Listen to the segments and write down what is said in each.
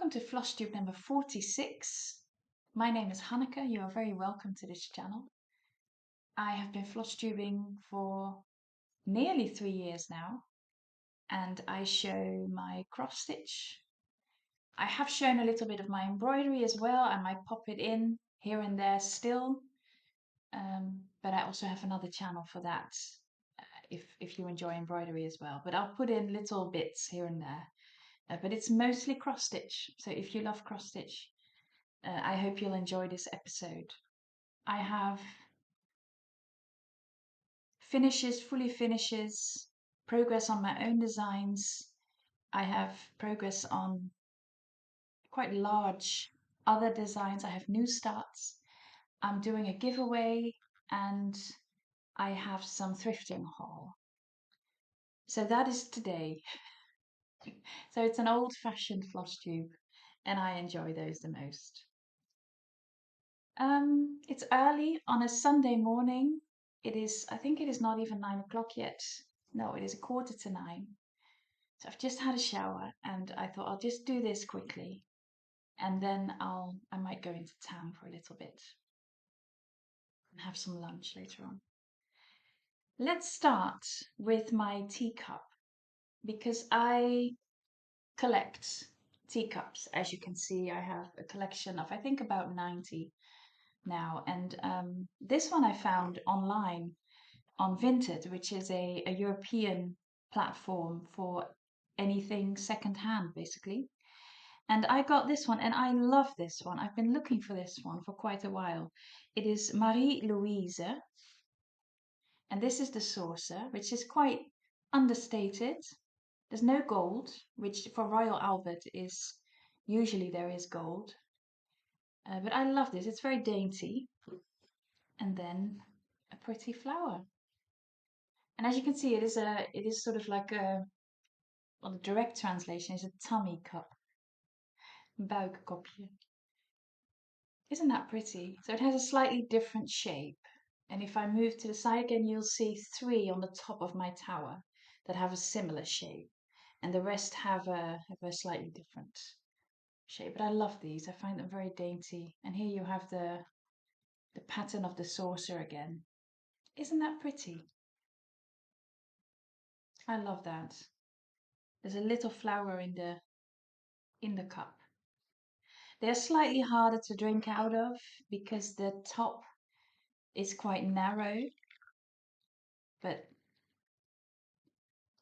Welcome to Flosstube number 46. My name is Hanneke. You are very welcome to this channel. I have been Flosstubing for nearly 3 years now, and I show my cross stitch. I have shown a little bit of my embroidery as well. I might pop it in here and there still, but I also have another channel for that if you enjoy embroidery as well. But I'll put in little bits here and there. But it's mostly cross stitch. So if you love cross stitch, I hope you'll enjoy this episode. I have finishes, fully finishes, progress on my own designs. I have progress on quite large other designs. I have new starts. I'm doing a giveaway and I have some thrifting haul. So that is today. So it's an old-fashioned floss tube and I enjoy those the most. It's early on a Sunday morning. I think it is not even 9 o'clock yet. No, it is 9:15. So I've just had a shower and I thought I'll just do this quickly and then I might go into town for a little bit and have some lunch later on. Let's start with my teacup because I collect teacups. As you can see, I have a collection of I think about 90 now, and this one I found online on Vinted, which is a European platform for anything secondhand basically. And I got this one and I love this one. I've been looking for this one for quite a while. It is Marie Louise, and this is the saucer, which is quite understated. There's no gold, which for Royal Albert is usually there is gold. But I love this. It's very dainty. And then a pretty flower. And as you can see, it is sort of like well, the direct translation is a tummy cup. Buikkopje. Isn't that pretty? So it has a slightly different shape. And if I move to the side again, you'll see 3 on the top of my tower that have a similar shape. And the rest have a slightly different shape. But I love these. I find them very dainty. And here you have the pattern of the saucer again. Isn't that pretty? I love that. There's a little flower in the cup. They're slightly harder to drink out of because the top is quite narrow, but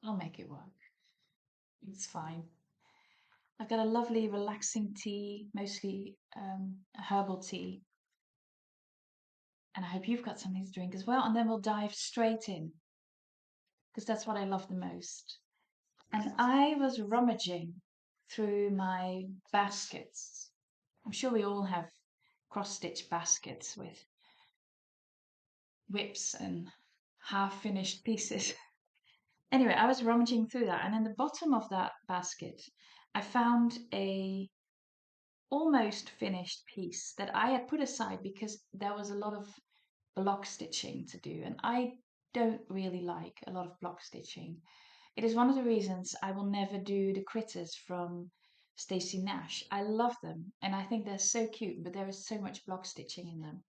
I'll make it work. It's fine. I've got a lovely relaxing tea, mostly a herbal tea. And I hope you've got something to drink as well. And then we'll dive straight in because that's what I love the most. And I was rummaging through my baskets. I'm sure we all have cross-stitch baskets with whips and half-finished pieces. Anyway, I was rummaging through that, and in the bottom of that basket, I found a almost finished piece that I had put aside because there was a lot of block stitching to do, and I don't really like a lot of block stitching. It is one of the reasons I will never do the critters from Stacey Nash. I love them and I think they're so cute, but there is so much block stitching in them.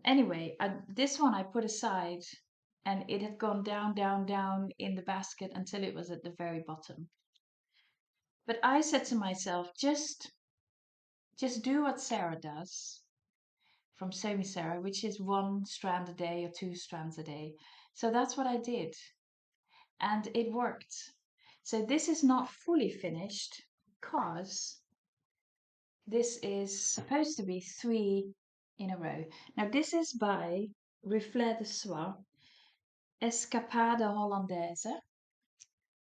Anyway, this one I put aside and it had gone down, down, down in the basket until it was at the very bottom. But I said to myself, just do what Sarah does from Sew Me Sarah, which is 1 strand a day or 2 strands a day. So that's what I did. And it worked. So this is not fully finished because this is supposed to be 3 in a row. Now this is by Reflet de Soie, Escapade Hollandaise.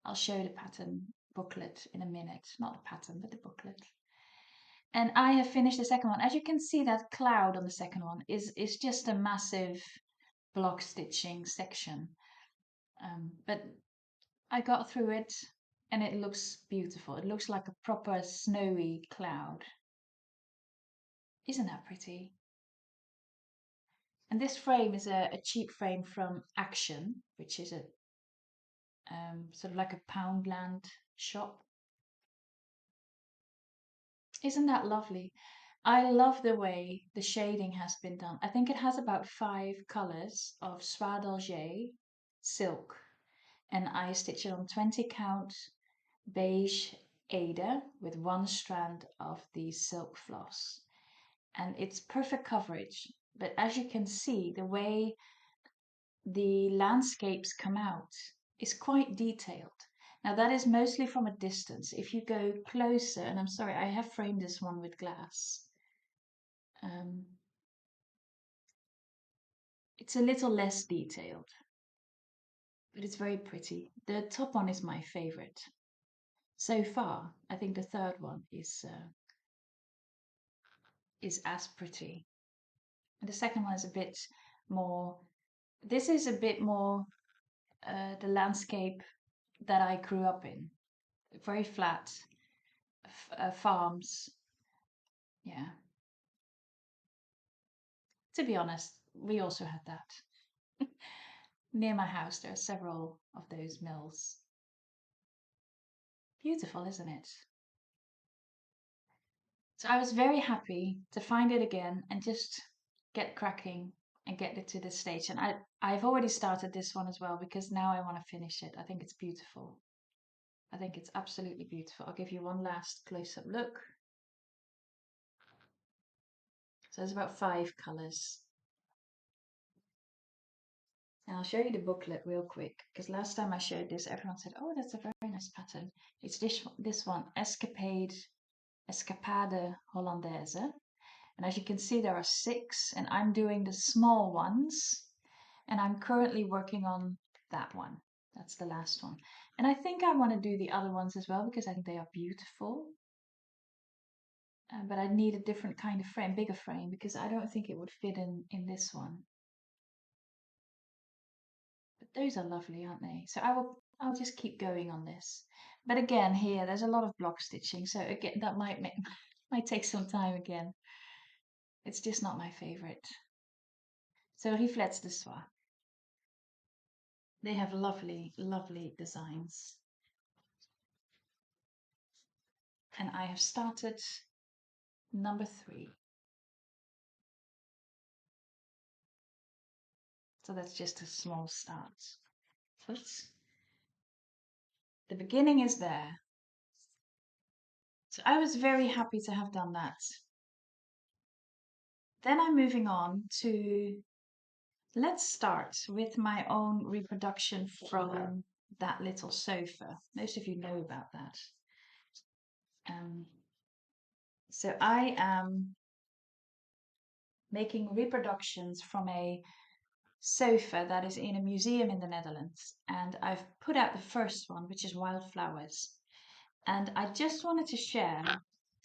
I'll show the pattern booklet in a minute. Not the pattern, but the booklet. And I have finished the second one. As you can see, that cloud on the second one is just a massive block stitching section. But I got through it and it looks beautiful. It looks like a proper snowy cloud. Isn't that pretty? And this frame is a cheap frame from Action, which is a sort of like a Poundland shop. Isn't that lovely? I love the way the shading has been done. I think it has about 5 colors of soie d'Alger silk, and I stitch it on 20 count beige Aida with 1 strand of the silk floss. And it's perfect coverage. But as you can see, the way the landscapes come out is quite detailed. Now that is mostly from a distance. If you go closer, and I'm sorry, I have framed this one with glass. Um, it's a little less detailed, but it's very pretty. The top one is my favorite. So far, I think the third one is as pretty. And the second one is a bit more, this is a bit more the landscape that I grew up in. Very flat farms. Yeah. To be honest, we also had that. Near my house, there are several of those mills. Beautiful, isn't it? So I was very happy to find it again and just get cracking and get it to this stage. And I've already started this one as well because now I want to finish it. I think it's beautiful. I think it's absolutely beautiful. I'll give you one last close-up look. So there's about 5 colors. And I'll show you the booklet real quick because last time I showed this, everyone said, "Oh, that's a very nice pattern." It's this one, Escapade Hollandaise. And as you can see, there are 6, and I'm doing the small ones, and I'm currently working on that one. That's the last one. And I think I want to do the other ones as well because I think they are beautiful. But I need a different kind of frame, bigger frame, because I don't think it would fit in this one. But those are lovely, aren't they? So I'll just keep going on this. But again, here there's a lot of block stitching, so again that might take some time again. It's just not my favorite. So Reflets de Soie. They have lovely, lovely designs. And I have started number 3. So that's just a small start. But the beginning is there. So I was very happy to have done that. Then I'm moving on to, let's start with my own reproduction from that little sofa. Most of you know about that. So I am making reproductions from a sofa that is in a museum in the Netherlands. And I've put out the first one, which is wildflowers. And I just wanted to share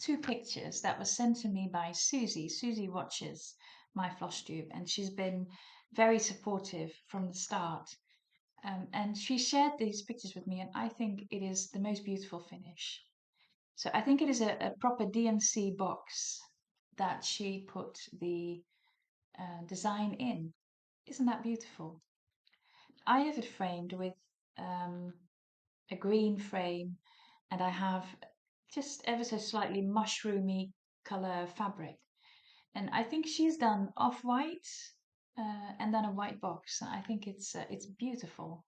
2 pictures that were sent to me by Susie. Susie watches my Flosstube, and she's been very supportive from the start. And she shared these pictures with me, and I think it is the most beautiful finish. So I think it is a proper DMC box that she put the design in. Isn't that beautiful? I have it framed with a green frame, and I have just ever so slightly mushroomy color fabric. And I think she's done off-white and then a white box. I think it's beautiful.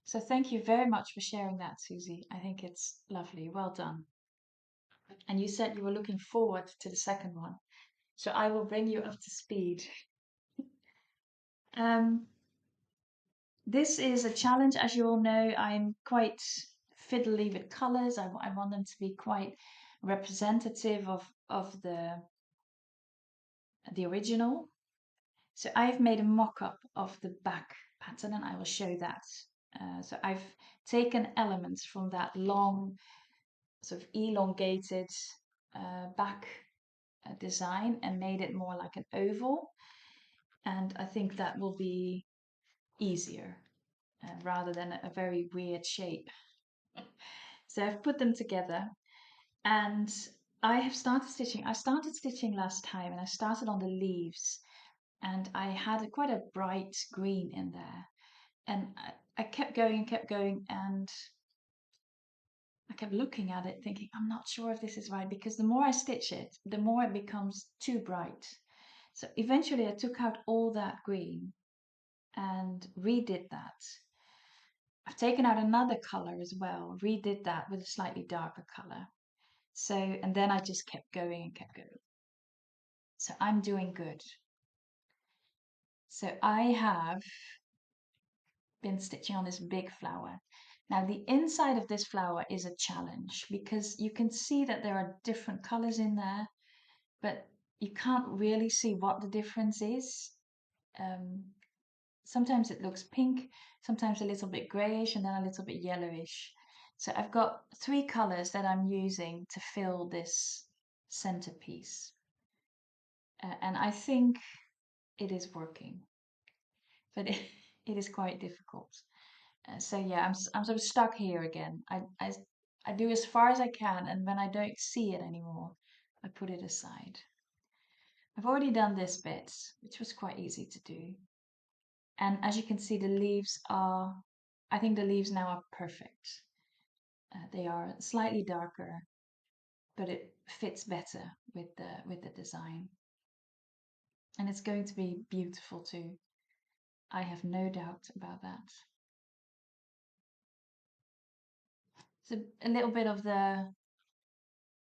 So thank you very much for sharing that, Susie. I think it's lovely. Well done. And you said you were looking forward to the second one. So I will bring you up to speed. Um, this is a challenge, as you all know. I'm quite fiddly with colors. I want them to be quite representative of the original. So I've made a mock-up of the back pattern, and I will show that. So I've taken elements from that long, sort of elongated back design and made it more like an oval. And I think that will be easier rather than a very weird shape. So I've put them together, and I have started stitching. I started stitching last time, and I started on the leaves, and I had quite a bright green in there. And I kept going and kept going, and I kept looking at it thinking, I'm not sure if this is right, because the more I stitch it, the more it becomes too bright. So eventually I took out all that green and redid that. I've taken out another color as well, redid that with a slightly darker color. So, and then I just kept going and kept going. So I'm doing good. So I have been stitching on this big flower. Now the inside of this flower is a challenge because you can see that there are different colors in there, but you can't really see what the difference is. Sometimes it looks pink, sometimes a little bit grayish, and then a little bit yellowish. So I've got 3 colors that I'm using to fill this centerpiece. And I think it is working, but it is quite difficult. So yeah, I'm sort of stuck here again. I do as far as I can, and when I don't see it anymore, I put it aside. I've already done this bit, which was quite easy to do. And as you can see, the leaves are, I think the leaves now are perfect. They are slightly darker, but it fits better with the design. And it's going to be beautiful too. I have no doubt about that. So a little bit of the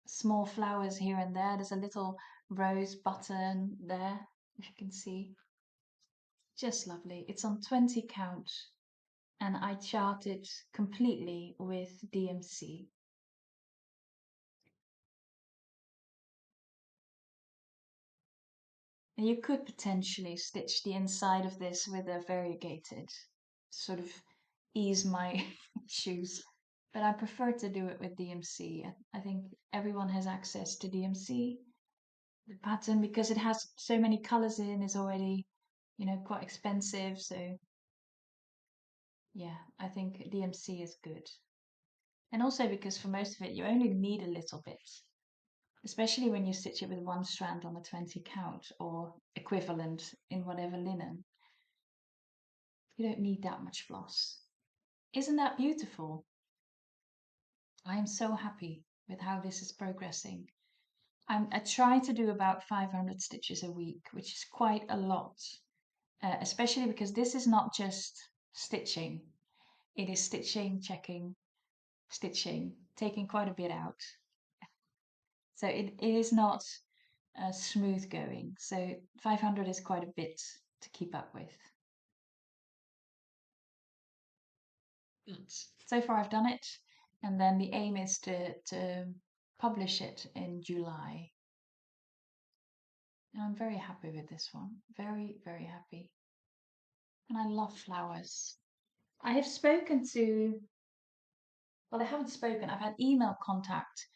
small flowers here and there. There's a little rose button there, if you can see. Just lovely. It's on 20 count, and I charted completely with DMC. And you could potentially stitch the inside of this with a variegated, sort of ease my shoes. But I prefer to do it with DMC. I think everyone has access to DMC. The pattern, because it has so many colors in, is already, quite expensive. So yeah, I think DMC is good. And also because for most of it, you only need a little bit, especially when you stitch it with 1 strand on a 20 count or equivalent in whatever linen. You don't need that much floss. Isn't that beautiful? I am so happy with how this is progressing. I try to do about 500 stitches a week, which is quite a lot, especially because this is not just stitching. It is stitching, checking, stitching, taking quite a bit out. So it is not smooth going. So 500 is quite a bit to keep up with. But so far I've done it, and then the aim is to publish it in July. And I'm very happy with this one. Very, very happy. And I love flowers. I have spoken to, well, I haven't spoken, I've had email contact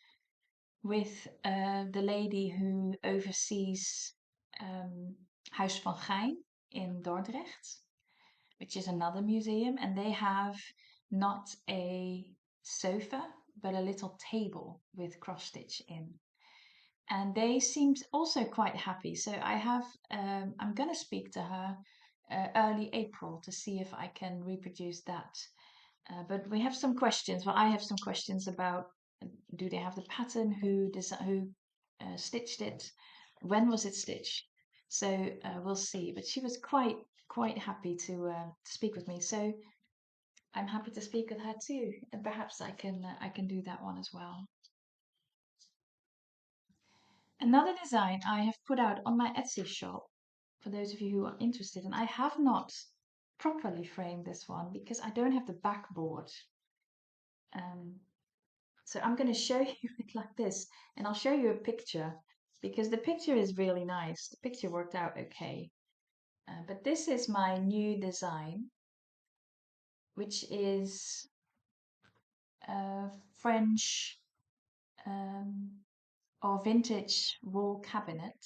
with the lady who oversees Huis van Gein in Dordrecht, which is another museum, and they have not a sofa, but a little table with cross stitch in. And they seemed also quite happy. So I'm going to speak to her early April to see if I can reproduce that. But we have some questions. Well, I have some questions about, do they have the pattern? Who stitched it? When was it stitched? So we'll see. But she was quite happy to speak with me. So I'm happy to speak with her too, and perhaps I can do that one as well. Another design I have put out on my Etsy shop for those of you who are interested, and I have not properly framed this one because I don't have the backboard. So I'm going to show you it like this, and I'll show you a picture because the picture is really nice. The picture worked out okay. But this is my new design, which is a French or vintage wall cabinet.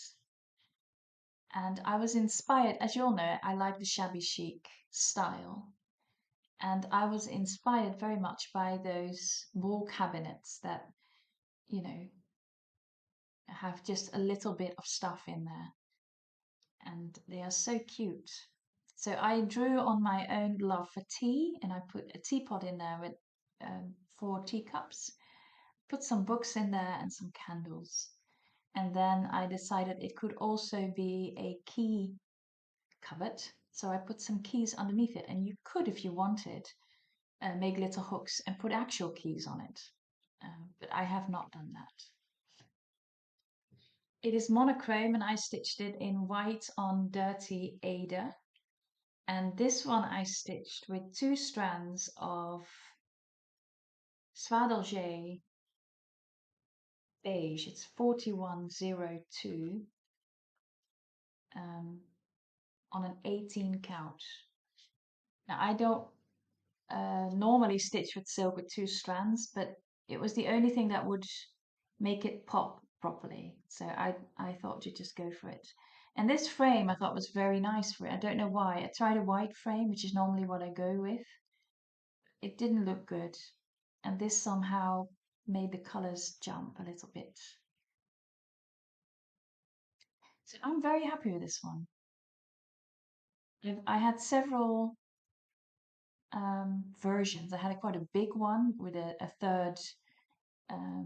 And I was inspired, as you all know, I like the shabby chic style. And I was inspired very much by those wall cabinets that, have just a little bit of stuff in there. And they are so cute. So I drew on my own love for tea, and I put a teapot in there with 4 teacups. put some books in there and some candles. And then I decided it could also be a key cupboard. So I put some keys underneath it, and you could, if you wanted, make little hooks and put actual keys on it. But I have not done that. It is monochrome, and I stitched it in white on dirty Ada. And this one I stitched with 2 strands of Swadelger beige. It's 4102 on an 18 count. Now I don't normally stitch with silk with 2 strands, but it was the only thing that would make it pop properly. So I thought to just go for it. And this frame I thought was very nice for it. I don't know why. I tried a white frame, which is normally what I go with. It didn't look good. And this somehow made the colors jump a little bit. So I'm very happy with this one. I had several versions. I had quite a big one with a third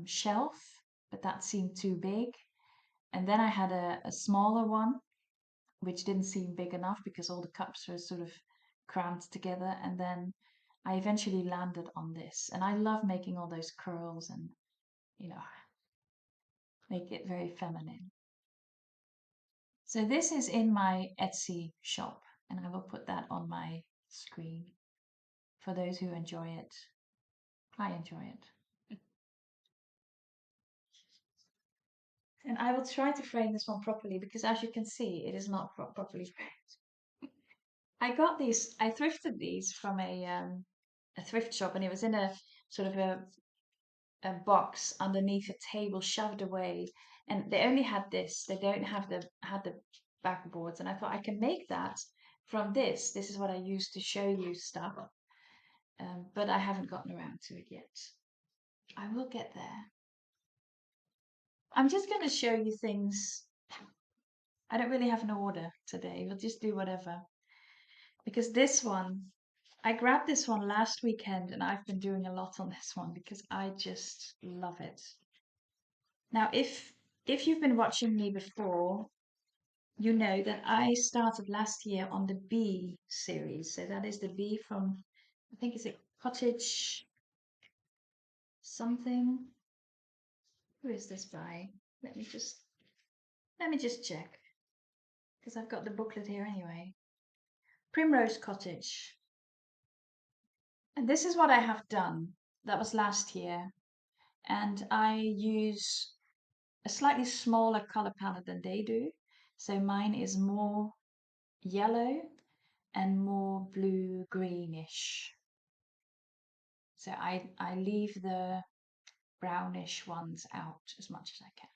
shelf, but that seemed too big. And then I had a smaller one, which didn't seem big enough because all the cups were sort of crammed together. And then I eventually landed on this. And I love making all those curls and, you know, make it very feminine. So this is in my Etsy shop, and I will put that on my screen for those who enjoy it. I enjoy it. And I will try to frame this one properly because, as you can see, it is not properly framed. I got these, I thrifted these from a thrift shop, and it was in a sort of a box underneath a table shoved away, and they only had this. They don't have the backboards, and I thought I can make that from this. This is what I use to show you stuff, but I haven't gotten around to it yet. I will get there. I'm just going to show you things. I don't really have an order today. We'll just do whatever. Because this one, I grabbed this one last weekend, and I've been doing a lot on this one because I just love it. Now, if you've been watching me before, you know that I started last year on the bee series. So that is the bee from, I think it's a cottage something. Who is this by? Let me just check, because I've got the booklet here anyway. Primrose Cottage. And this is what I have done. That was last year. And I use a slightly smaller color palette than they do. So mine is more yellow and more blue greenish. So I leave the brownish ones out as much as I can,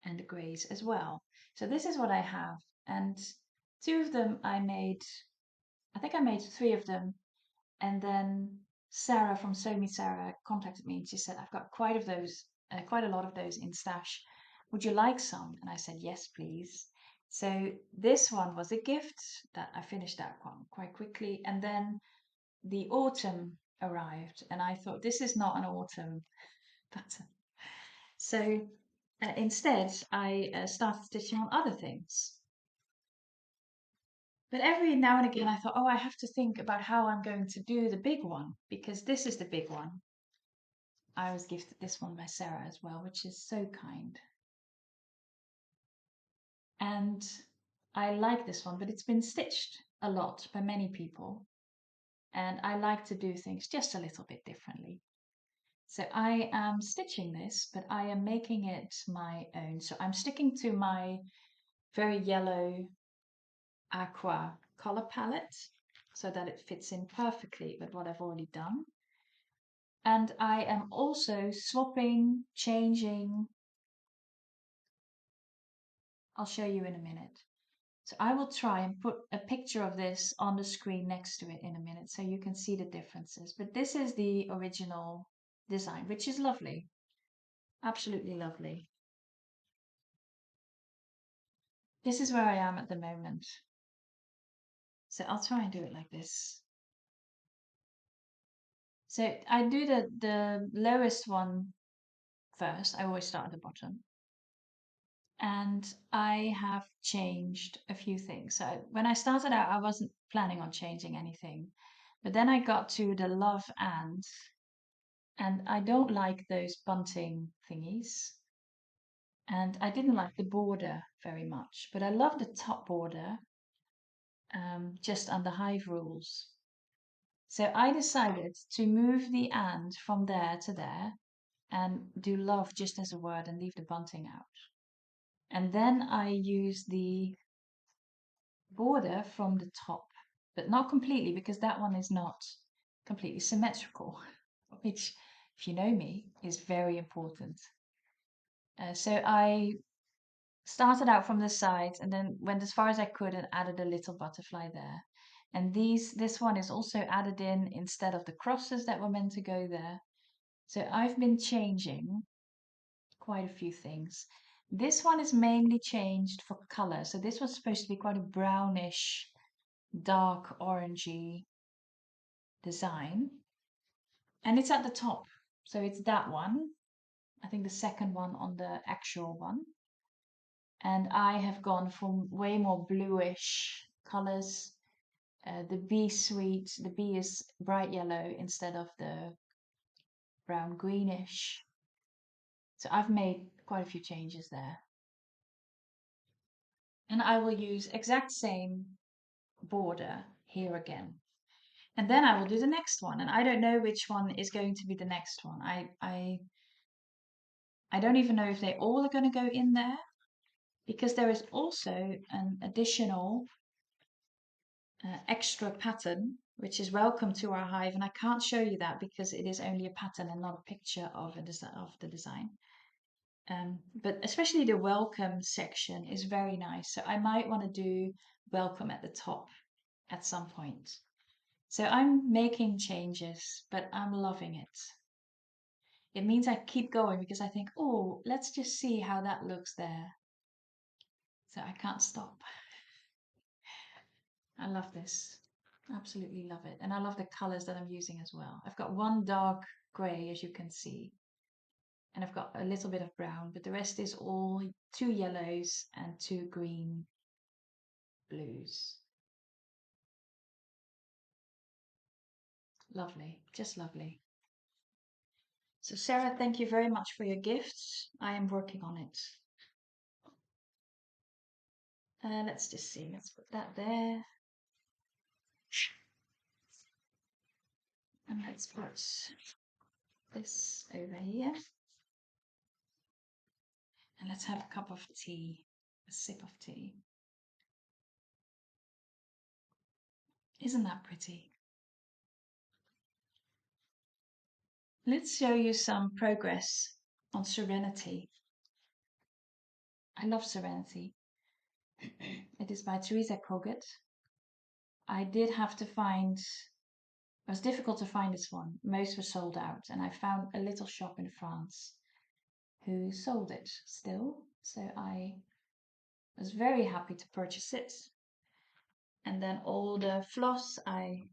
and the greys as well. So this is what I have, and 2 of them I think I made 3 of them, and then Sarah from Sew Me Sarah contacted me and she said, I've got quite a lot of those in stash. Would you like some? And I said, yes, please. So this one was a gift that I finished that one quite quickly. And then the autumn arrived, and I thought, this is not an autumn pattern. So instead, I started stitching on other things. But every now and again, I thought, oh, I have to think about how I'm going to do the big one, because this is the big one. I was gifted this one by Sarah as well, which is so kind. And I like this one, but it's been stitched a lot by many people. And I like to do things just a little bit differently. So I am stitching this, but I am making it my own. So I'm sticking to my very yellow aqua color palette so that it fits in perfectly with what I've already done. And I am also swapping, changing. I'll show you in a minute. So I will try and put a picture of this on the screen next to it in a minute so you can see the differences. But this is the original design, which is lovely. Absolutely lovely. This is where I am at the moment. So I'll try and do it like this. So I do the lowest one first. I always start at the bottom. And I have changed a few things. So when I started out, I wasn't planning on changing anything. But then I got to the love and I don't like those bunting thingies. And I didn't like the border very much, but I love the top border, just under hive rules. So I decided to move the and from there to there and do love just as a word and leave the bunting out. And then I use the border from the top, but not completely because that one is not completely symmetrical, which, if you know me, is very important. So I started out from the sides and then went as far as I could and added a little butterfly there. And this one is also added in instead of the crosses that were meant to go there. So I've been changing quite a few things. This one is mainly changed for color. So this was supposed to be quite a brownish, dark orangey design. And it's at the top. So it's that one. I think the second one on the actual one. And I have gone for way more bluish colors. The bee sweet, the bee is bright yellow instead of the brown greenish. So I've made quite a few changes there. And I will use exact same border here again. And then I will do the next one. And I don't know which one is going to be the next one. I don't even know if they all are going to go in there because there is also an additional extra pattern which is welcome to our hive, and I can't show you that because it is only a pattern and not a picture of the design. But especially the welcome section is very nice, so I might want to do welcome at the top at some point. So I'm making changes, but I'm loving it. It means I keep going because I think, oh, let's just see how that looks there. So I can't stop. I love this. Absolutely love it. And I love the colors that I'm using as well. I've got one dark gray, as you can see. And I've got a little bit of brown, but the rest is all 2 yellows and 2 green blues. Lovely, just lovely. So Sarah, thank you very much for your gifts. I am working on it. Let's just see, let's put that there. And let's put this over here. And let's have a cup of tea, a sip of tea. Isn't that pretty? Let's show you some progress on Serenity. I love Serenity. It is by Theresa Kogut. I did have to find, it was difficult to find this one. Most were sold out, and I found a little shop in France who sold it still. So I was very happy to purchase it. And then all the floss I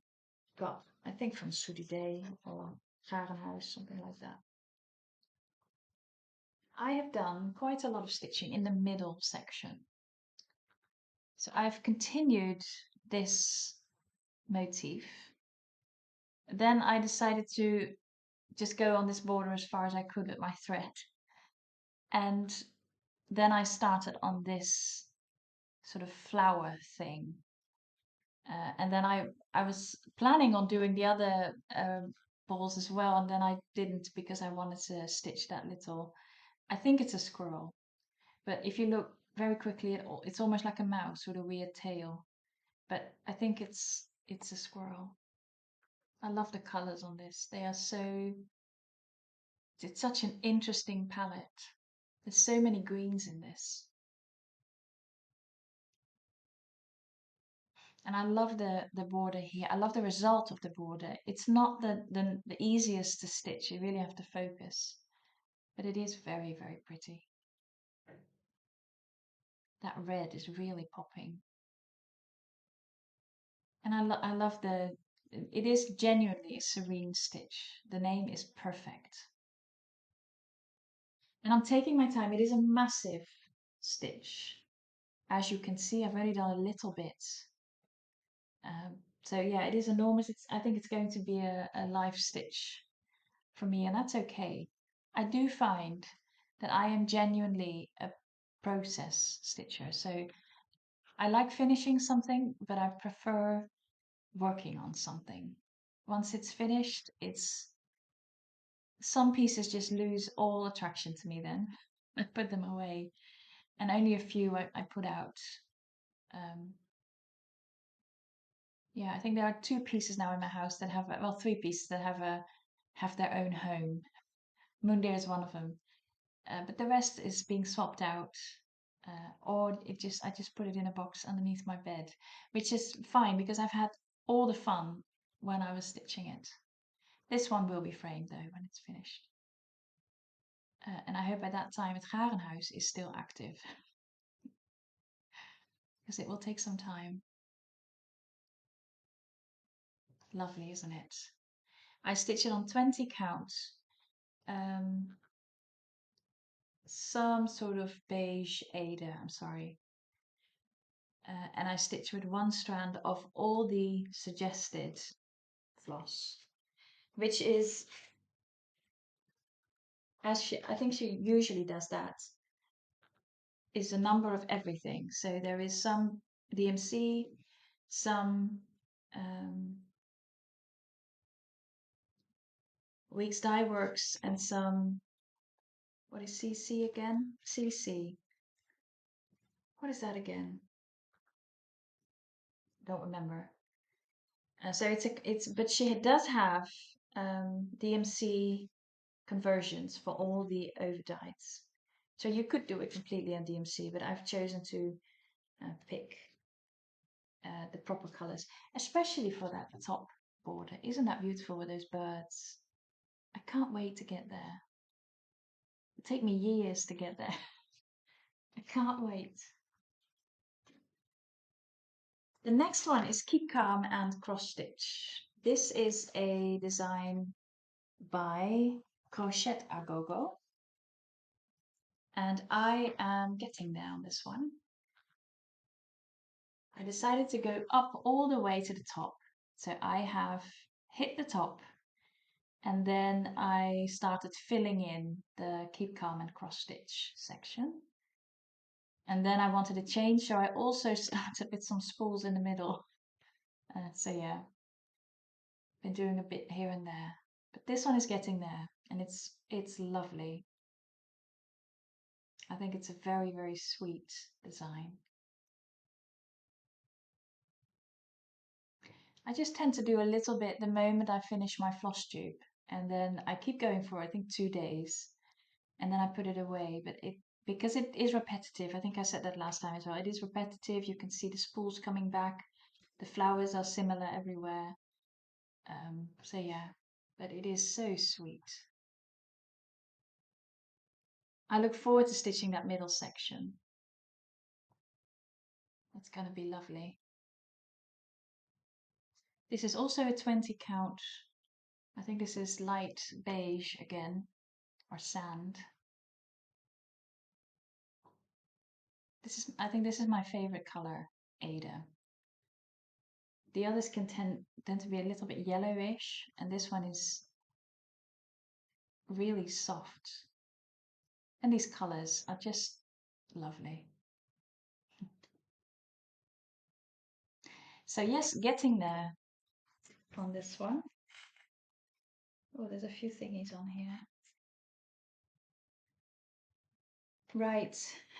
got, I think from Soudide or Garenhuis, something like that. I have done quite a lot of stitching in the middle section. So I've continued this motif. Then I decided to just go on this border as far as I could with my thread. And then I started on this sort of flower thing. And then I was planning on doing the other balls as well, and then I didn't because I wanted to stitch that little, I think it's a squirrel, but if you look very quickly, it's almost like a mouse with a weird tail, but I think it's a squirrel. I love the colors on this. They are so, it's such an interesting palette. There's so many greens in this. And I love the border here. I love the result of the border. It's not the easiest to stitch. You really have to focus. But it is very, very pretty. That red is really popping. And I love it is genuinely a serene stitch. The name is perfect. And I'm taking my time. It is a massive stitch. As you can see, I've only done a little bit. So yeah, it is enormous. I think it's going to be a life stitch for me, and that's okay. I do find that I am genuinely a process stitcher. So I like finishing something, but I prefer working on something. Once it's finished, it's some pieces just lose all attraction to me then. I put them away, and only a few I put out. Um, yeah, I think there are two pieces now in my house that have, well, three pieces that have their own home. Moondeer is one of them, but the rest is being swapped out, or I just put it in a box underneath my bed, which is fine because I've had all the fun when I was stitching it. This one will be framed though when it's finished. And I hope by that time het Garenhuis is still active because it will take some time. Lovely, isn't it? I stitch it on 20 count. Some sort of beige Ada, I'm sorry. And I stitch with one strand of all the suggested floss, which is, I think she usually does that, is a number of everything. So there is some DMC, some Weeks Dye Works, and some, what is CC again? CC. What is that again? Don't remember. So but she does have DMC conversions for all the overdyes. So you could do it completely on DMC, but I've chosen to pick the proper colors, especially for that top border. Isn't that beautiful with those birds? I can't wait to get there. It'll take me years to get there. I can't wait. The next one is Keep Calm and Cross Stitch. This is a design by Crocette à Gogo. And I am getting there on this one. I decided to go up all the way to the top. So I have hit the top and then I started filling in the Keep Calm and Cross Stitch section. And then I wanted to change, so I also started with some spools in the middle. So yeah, been doing a bit here and there. But this one is getting there and it's lovely. I think it's a very, very sweet design. I just tend to do a little bit the moment I finish my Flosstube, and then I keep going for I think 2 days, and then I put it away. But because it is repetitive, I think I said that last time as well. It is repetitive. You can see the spools coming back. The flowers are similar everywhere. So yeah, but it is so sweet. I look forward to stitching that middle section. It's going to be lovely. This is also a 20 count. I think this is light beige again, or sand. I think this is my favorite color, Ada. The others can tend to be a little bit yellowish, and this one is really soft. And these colors are just lovely. So yes, getting there on this one. Oh, there's a few thingies on here. Right,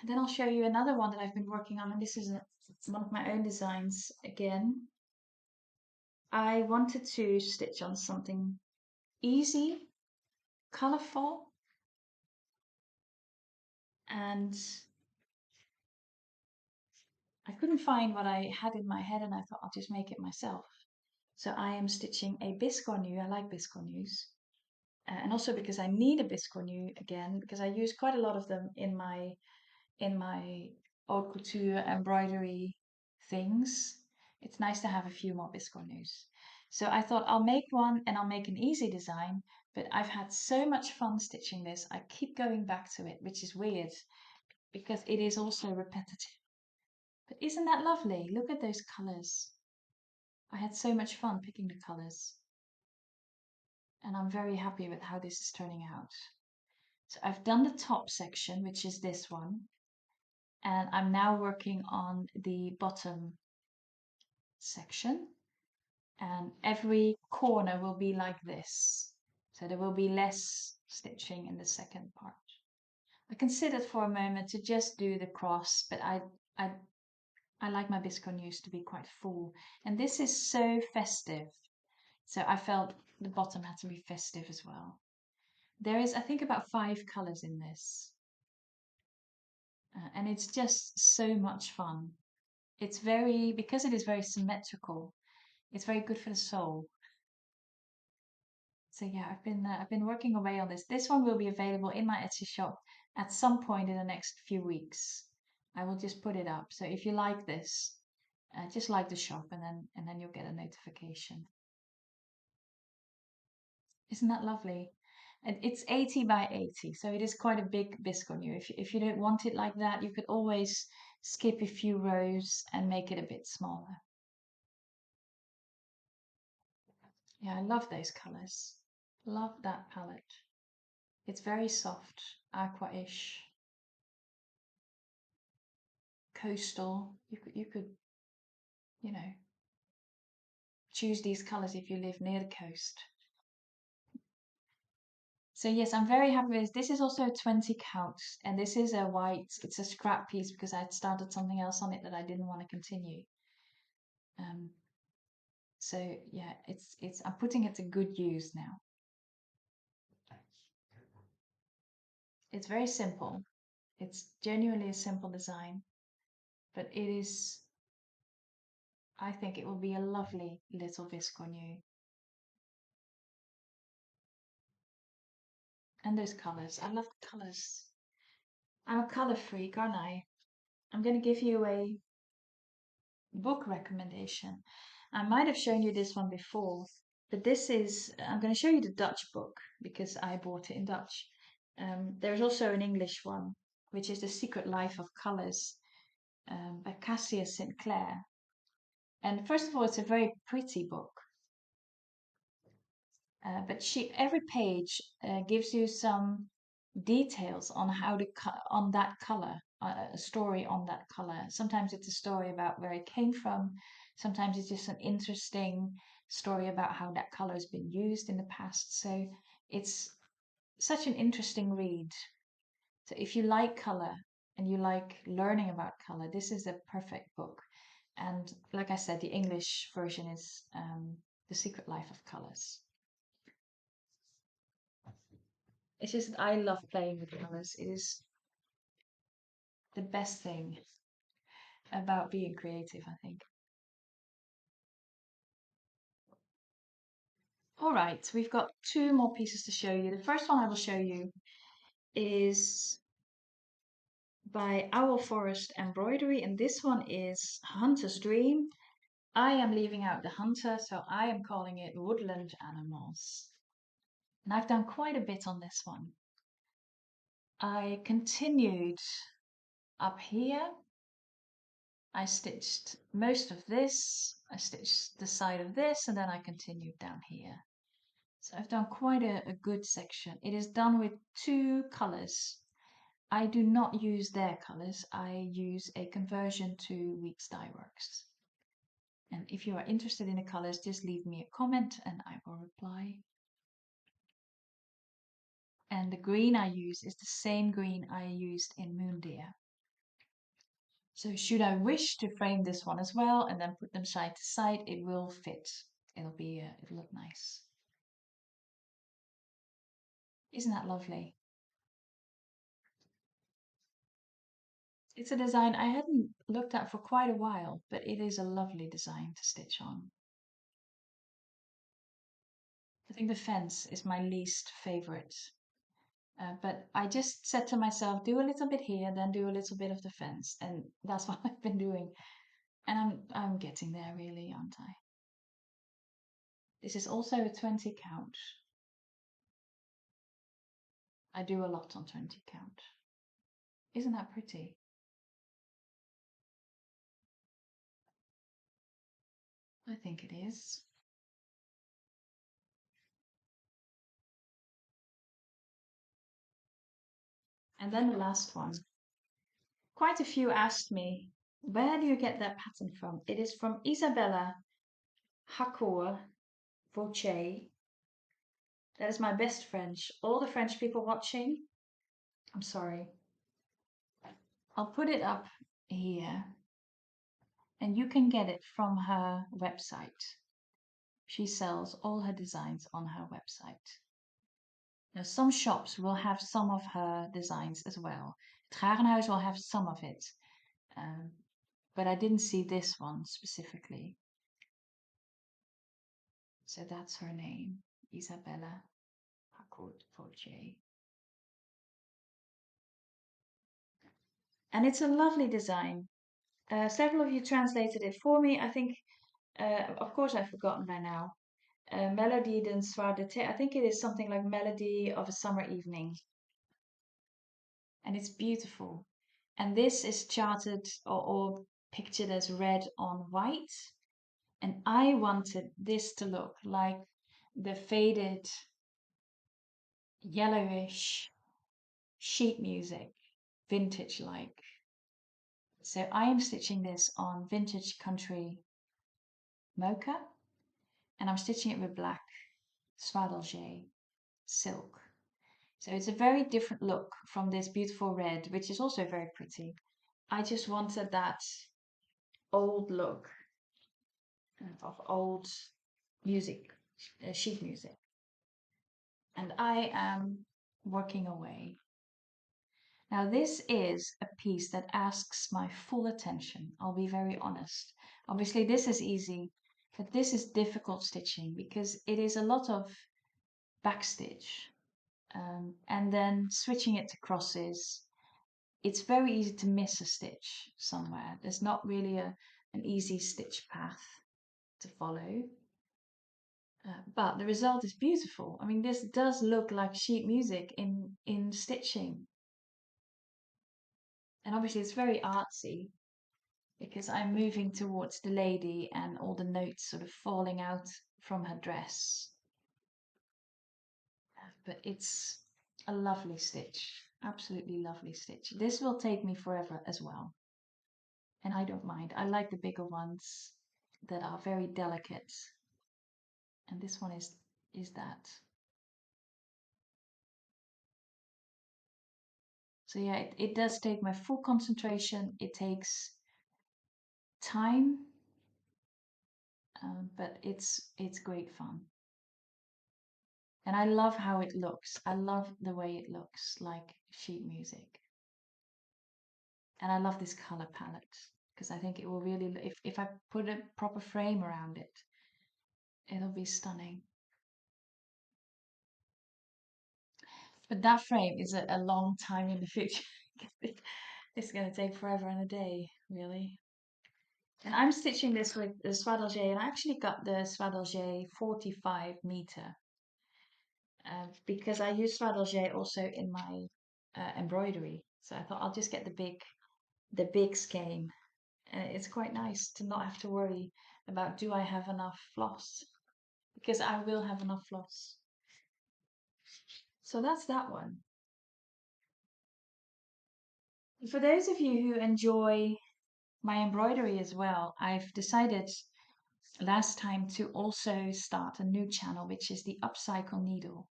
then I'll show you another one that I've been working on, and this is one of my own designs again. I wanted to stitch on something easy, colorful, and I couldn't find what I had in my head, and I thought I'll just make it myself. So I am stitching a Biscornu. I like Biscornus. And also because I need a Biscornu again, because I use quite a lot of them in my haute couture embroidery things. It's nice to have a few more Biscornus. So I thought I'll make one and I'll make an easy design, But I've had so much fun stitching this. I keep going back to it, which is weird because it is also repetitive. But isn't that lovely? Look at those colors. I had so much fun picking the colors. And I'm very happy with how this is turning out. So I've done the top section, which is this one. And I'm now working on the bottom section. And every corner will be like this. So there will be less stitching in the second part. I considered for a moment to just do the cross, but I like my Biscornus to be quite full. And this is so festive. So I felt the bottom had to be festive as well. There is, I think, about 5 colors in this. And it's just so much fun. It's very, because it is very symmetrical, it's very good for the soul. So yeah, I've been working away on this. This one will be available in my Etsy shop at some point in the next few weeks. I will just put it up. So if you like this, just like the shop, and then you'll get a notification. Isn't that lovely? And it's 80 by 80, so it is quite a big Biscornu. If you don't want it like that, you could always skip a few rows and make it a bit smaller. Yeah, I love those colors. Love that palette. It's very soft, aqua-ish, coastal. You know, choose these colors if you live near the coast. So yes, I'm very happy with this. This is also a 20 count, and this is a white, it's a scrap piece because I had started something else on it that I didn't want to continue. Um, so yeah, I'm putting it to good use now. It's very simple. It's genuinely a simple design, but it is, I think it will be a lovely little Biscornu. And those colors, I love the colors. I'm a color freak, aren't I? I'm going to give you a book recommendation. I might have shown you this one before, but this is, I'm going to show you the Dutch book because I bought it in Dutch. There's also an English one, which is The Secret Life of Colors by Cassia Sinclair. And first of all, it's a very pretty book. But every page gives you some details on how to on that color, a story on that color. Sometimes it's a story about where it came from. Sometimes it's just an interesting story about how that color has been used in the past. So it's such an interesting read. So if you like color and you like learning about color, this is a perfect book. And like I said, the English version is The Secret Life of Colors. It's just, I love playing with colors. It is the best thing about being creative, I think. All right, we've got 2 more pieces to show you. The first one I will show you is by Owl Forest Embroidery, and this one is Hunter's Dream. I am leaving out the hunter, so I am calling it Woodland Animals. And I've done quite a bit on this one. I continued up here. I stitched most of this, I stitched the side of this, and then I continued down here. So I've done quite a good section. It is done with 2 colors. I do not use their colors. I use a conversion to Weeks Dye Works. And if you are interested in the colors, just leave me a comment and I will reply. And the green I use is the same green I used in Moon Deer. So should I wish to frame this one as well and then put them side to side, it will fit. It'll look nice. Isn't that lovely? It's a design I hadn't looked at for quite a while, but it is a lovely design to stitch on. I think the fence is my least favorite. But I just said to myself, do a little bit here, then do a little bit of the fence. And that's what I've been doing. And I'm getting there really, aren't I? This is also a 20 count. I do a lot on 20 count. Isn't that pretty? I think it is. And then the last one. Quite a few asked me, where do you get that pattern from? It is from Isabella Hakour Bouquet. That is my best French. All the French people watching, I'm sorry. I'll put it up here and you can get it from her website. She sells all her designs on her website. Now, some shops will have some of her designs as well. Het Garenhuis will have some of it, but I didn't see this one specifically. So that's her name, Isabella Hakourt-Fortier. And it's a lovely design. Several of you translated it for me. I think, of course, I've forgotten by now. Melody d'un soir d'été. I think it is something like Melody of a Summer Evening. And it's beautiful. And this is charted or pictured as red on white. And I wanted this to look like the faded yellowish sheet music, vintage like. So I am stitching this on vintage country mocha, and I'm stitching it with black swadelge silk. So it's a very different look from this beautiful red, which is also very pretty. I just wanted that old look of old music, sheet music. And I am working away. Now, this is a piece that asks my full attention. I'll be very honest. Obviously, this is easy, but this is difficult stitching because it is a lot of backstitch. And then switching it to crosses. It's very easy to miss a stitch somewhere. There's not really an easy stitch path to follow. But the result is beautiful. I mean, this does look like sheet music in stitching. And obviously it's very artsy because I'm moving towards the lady and all the notes sort of falling out from her dress. But it's a lovely stitch, absolutely lovely stitch. This will take me forever as well. And I don't mind. I like the bigger ones that are very delicate. And this one is that. So yeah, it does take my full concentration. It takes time, but it's great fun. And I love how it looks. I love the way it looks like sheet music. And I love this color palette because I think it will really, if I put a proper frame around it, it'll be stunning. But that frame is a long time in the future. It's going to take forever and a day, really. And I'm stitching this with the swadelge, and I actually got the swadelge 45 meter because I use swadelge also in my embroidery. So I thought I'll just get the big skein. It's quite nice to not have to worry about do I have enough floss, because I will have enough floss. So that's that one. For those of you who enjoy my embroidery as well, I've decided last time to also start a new channel, which is the Upcycle Needle.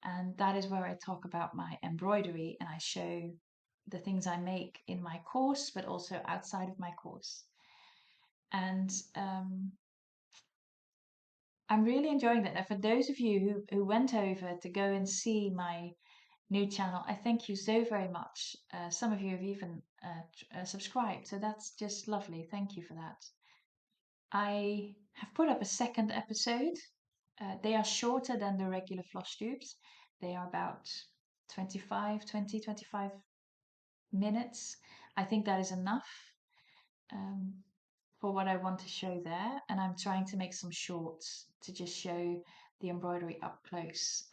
And that is where I talk about my embroidery and I show the things I make in my course, but also outside of my course. And I'm really enjoying that. And for those of you who went over to go and see my new channel, I thank you so very much. Some of you have even subscribed, so that's just lovely. Thank you for that. I have put up a second episode. They are shorter than the regular Flosstubes. They are about 25 minutes. I think that is enough for what I want to show there. And I'm trying to make some shorts to just show the embroidery up close.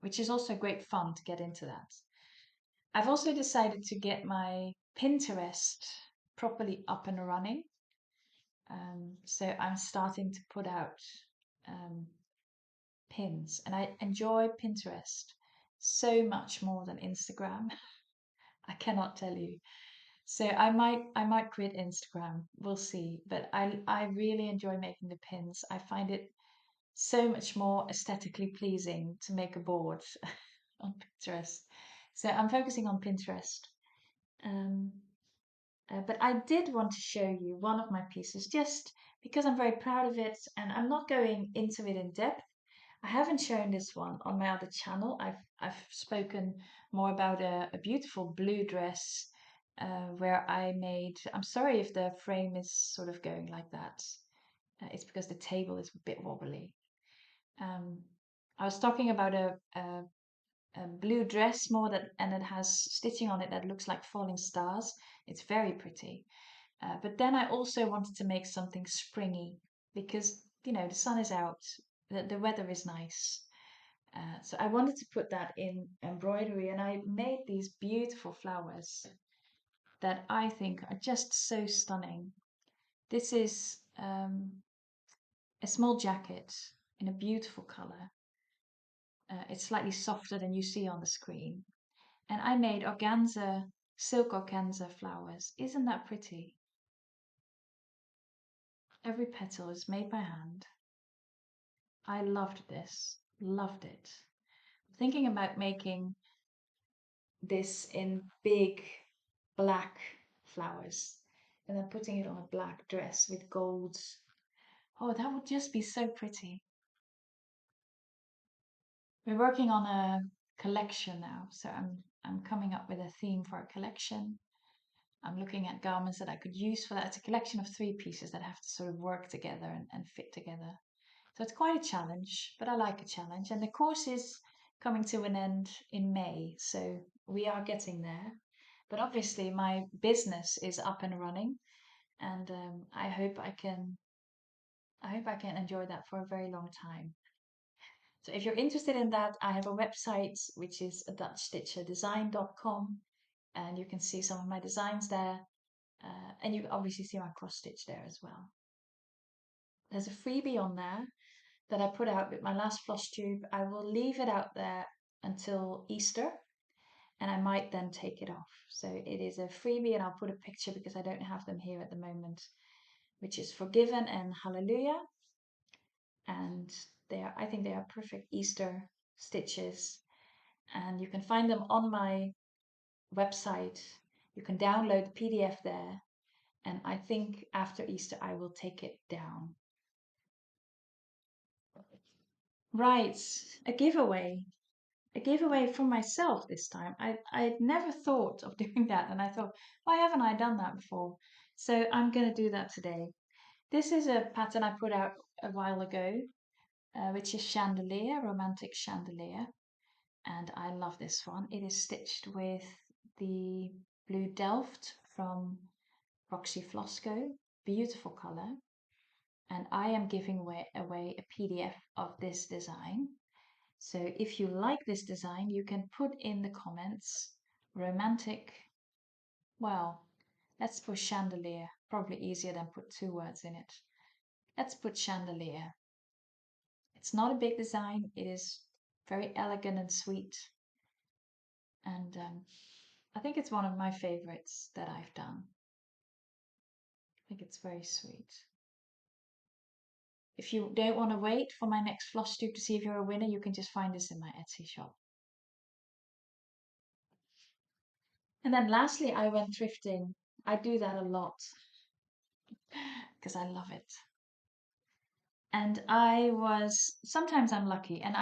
which is also great fun to get into that. I've also decided to get my Pinterest properly up and running. So I'm starting to put out um, pins, and I enjoy Pinterest so much more than Instagram. I cannot tell you. So I might quit Instagram. We'll see. But I really enjoy making the pins. I find it so much more aesthetically pleasing to make a board on Pinterest. So I'm focusing on Pinterest. Um, but I did want to show you one of my pieces just because I'm very proud of it and I'm not going into it in depth. I haven't shown this one on my other channel. I've spoken more about a beautiful blue dress where I made. I'm sorry if the frame is sort of going like that. It's because the table is a bit wobbly. Um, I was talking about a blue dress more that, and it has stitching on it that looks like falling stars. It's very pretty. But then I also wanted to make something springy because, you know, the sun is out, the weather is nice. So I wanted to put that in embroidery and I made these beautiful flowers that I think are just so stunning. This is a small jacket in a beautiful color. It's slightly softer than you see on the screen. And I made organza, silk organza flowers. Isn't that pretty? Every petal is made by hand. I loved this, loved it. Thinking about making this in big black flowers and then putting it on a black dress with golds. Oh, that would just be so pretty. We're working on a collection now, so I'm coming up with a theme for a collection. I'm looking at garments that I could use for that. It's a collection of 3 pieces that have to sort of work together and fit together. So it's quite a challenge, but I like a challenge. And the course is coming to an end in May, so we are getting there. But obviously, my business is up and running, and I hope I can enjoy that for a very long time. So if you're interested in that, I have a website which is dutchstitcherdesign.com, and you can see some of my designs there, and you can obviously see my cross stitch there as well. There's a freebie on there that I put out with my last Flosstube. I will leave it out there until Easter and I might then take it off. So it is a freebie and I'll put a picture because I don't have them here at the moment, which is Forgiven and Hallelujah. And I think they are perfect Easter stitches. And you can find them on my website. You can download the PDF there. And I think after Easter I will take it down. Right, a giveaway. A giveaway from myself this time. I'd never thought of doing that, and I thought, why haven't I done that before? So I'm going to do that today. This is a pattern I put out a while ago, which is Chandelier, Romantic Chandelier, and I love this one. It is stitched with the blue Delft from Roxy Flosco, beautiful color, and I am giving away a PDF of this design. So if you like this design, you can put in the comments romantic. Well, let's put chandelier. Probably easier than put 2 words in it. Let's put chandelier. It's not a big design. It is very elegant and sweet. And I think it's one of my favorites that I've done. I think it's very sweet. If you don't want to wait for my next Flosstube to see if you're a winner, you can just find this in my Etsy shop. And then lastly, I went thrifting. I do that a lot because I love it. And sometimes I'm lucky and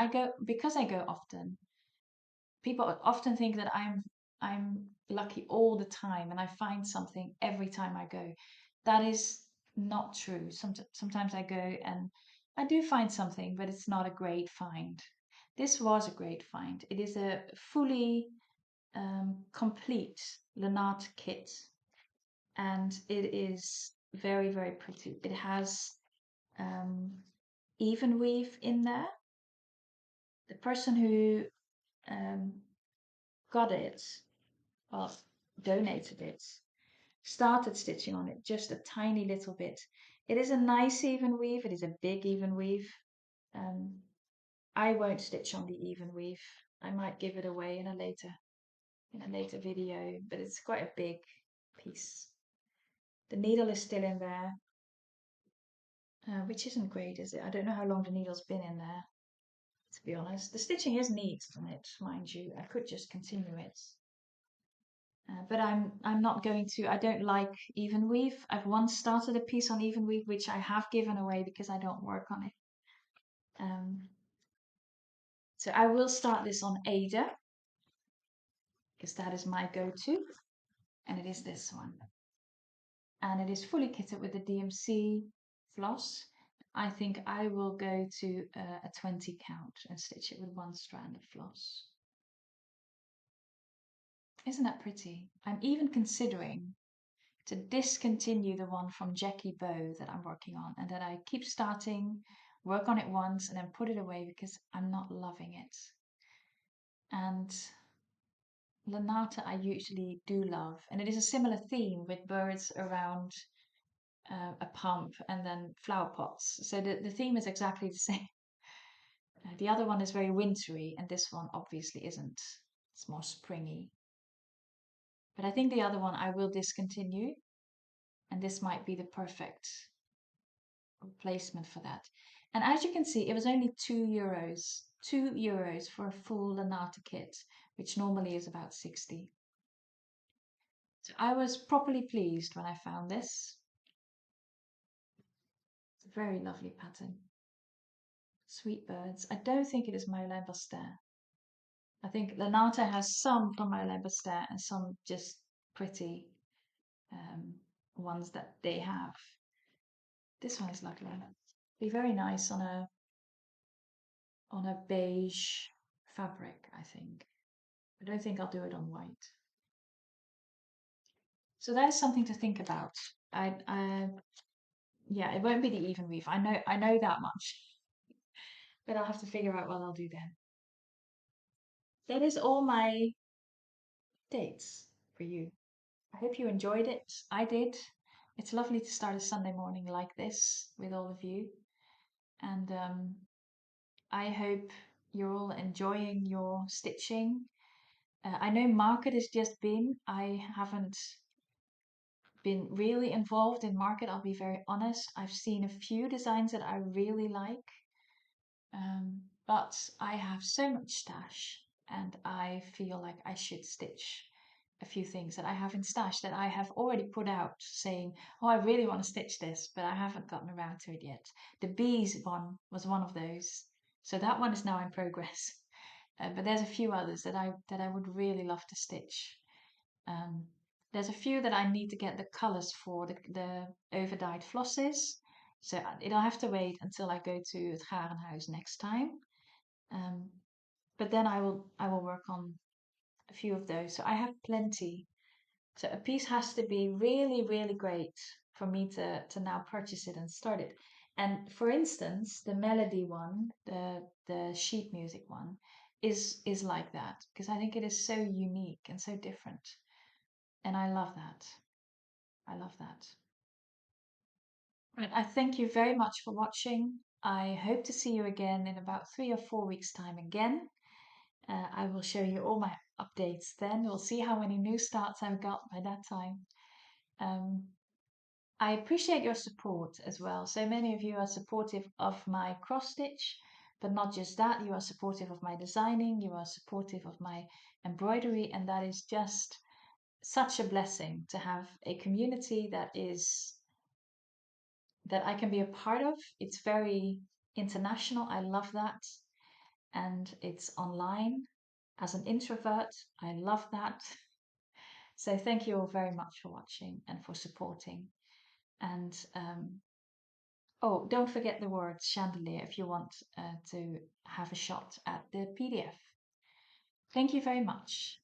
because I go often, people often think that I'm lucky all the time and I find something every time I go. That is not true. Sometimes I go and I do find something, but it's not a great find. This was a great find. It is a fully complete Lenart kit and it is very, very pretty. It has even weave in there. The person who got it, well, donated it, started stitching on it just a tiny little bit. It is a nice even weave. It is a big even weave. I won't stitch on the even weave. I might give it away in a later video, but it's quite a big piece. The needle is still in there, which isn't great, is it? I don't know how long the needle's been in there, to be honest. The stitching is neat on it, mind you. I could just continue it. But I'm not going to. I don't like even weave. I've once started a piece on even weave, which I have given away because I don't work on it. So I will start this on Ada, because that is my go-to, and it is this one. And it is fully kitted with the DMC floss. I think I will go to a 20 count and stitch it with one strand of floss. Isn't that pretty? I'm even considering to discontinue the one from Jackie Bow that I'm working on, and that I keep starting, work on it once, and then put it away because I'm not loving it. And Lanata I usually do love, and it is a similar theme with birds around a pump and then flower pots. So the theme is exactly the same. The other one is very wintry, and this one obviously isn't. It's more springy. But I think the other one I will discontinue, and this might be the perfect replacement for that. And as you can see, it was only €2. €2 for a full Lanata kit, which normally is about 60. So I was properly pleased when I found this. It's a very lovely pattern. Sweet birds. I don't think it is Marlin Bastin. I think Lanata has some from Marlin Bastin and some just pretty ones that they have. This one is lovely. Be very nice on a beige fabric, I think. I don't think I'll do it on white. So that is something to think about. Yeah, it won't be the even weave. I know that much. But I'll have to figure out what I'll do then. That is all my dates for you. I hope you enjoyed it. I did. It's lovely to start a Sunday morning like this with all of you. And I hope you're all enjoying your stitching. I know market has just been. I haven't been really involved in market, I'll be very honest. I've seen a few designs that I really like. But I have so much stash, and I feel like I should stitch a few things that I have in stash that I have already put out saying, oh, I really want to stitch this, but I haven't gotten around to it yet. The bees one was one of those. So that one is now in progress. But there's a few others that I would really love to stitch. There's a few that I need to get the colors for, the overdyed flosses. So it'll have to wait until I go to het Garenhuis next time. But then I will work on a few of those. So I have plenty. So a piece has to be really, really great for me to now purchase it and start it. And for instance, the melody one, the sheet music one, is like that, because I think it is so unique and so different. And I love that. I love that. Right, I thank you very much for watching. I hope to see you again in about 3 or 4 weeks' time again. I will show you all my updates then. We'll see how many new starts I've got by that time. I appreciate your support as well. So many of you are supportive of my cross stitch, but not just that, you are supportive of my designing, you are supportive of my embroidery, and that is just such a blessing to have a community that I can be a part of. It's very international. I love that. And it's online. As an introvert, I love that. So thank you all very much for watching and for supporting. And oh, don't forget the word chandelier if you want to have a shot at the PDF. Thank you very much.